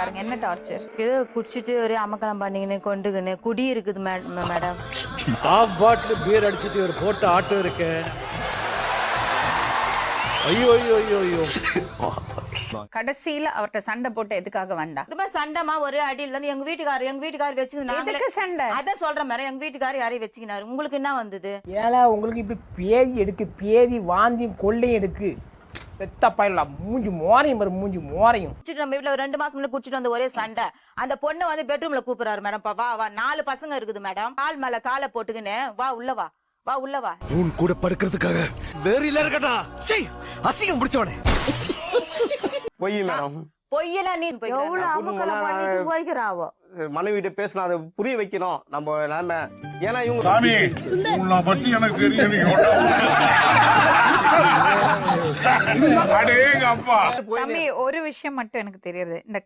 பாருங்க என்ன டார்ச்சர். ஏதோ குடிச்சிட்டு ஒரே அமக்கலம் பண்ணிக்கின்னு கொண்டுக்கின்னு குடி இருக்குது மேடம். ஆஃப் பாட்டில் பீர் அடிச்சுட்டு ஒரு போட்டு ஆட்டோ இருக்கு. ஐயோ ஐயோ ஐயோ ஐயோ. கடைசியில அவர்கிட்ட சண்டை போட்டு எதுக்காக வந்தா? இந்த மாதிரி சண்டைமா ஒரே அடியில் தான் எங்க வீட்டுக்காரர் வச்சுக்கினாங்க. சண்டை அதான் சொல்றேன் மேடம், எங்க வீட்டுக்காரர் யாரையும் வச்சுக்கினாரு. உங்களுக்கு என்ன வந்தது? ஏன்னா உங்களுக்கு இப்ப பேதி எடுக்கு, பேதி வாந்தி கொள்ளையும் எடுக்கு. பெத்த பயிலாம் மூஞ்சி மோரையும் பாரு, மூஞ்சி மோரையும். குடிச்சிட்டு நம்ம வீட்டுல 2 மாசம் முன்னாடி குடிச்சிட்டு வந்த ஒரே சண்டை. அந்த பொண்ணை வந்து பெட்ரூம்ல கூப்பிடுறாரு மேடம். வா வா, 4 பசங்க இருக்குது மேடம். கால் மேல காலை போட்டுக்கின்னு வா உள்ள வா, வா உள்ள வா. உன் கூட படுக்கிறதுக்காக வேறில இருக்கடா. சீ, அசிங்கம் பிடிச்சவனே. பொய் மேடம். பொய்யெல்லாம் நீ எவ்வளவு அமக்கலம் பண்ணிட்டு போய்க்கிறாவோ. மனைவிட்ட பேசலாம், அதை புரிய வைக்கணும் நம்ம நிலைமை. ஏன்னா இவங்க சாமி உன்னை பத்தி எனக்கு தெரியும். அடேங்க அப்பா. தம்பி, ஒரு விஷயம் மட்டும் எனக்கு தெரியுது. இந்த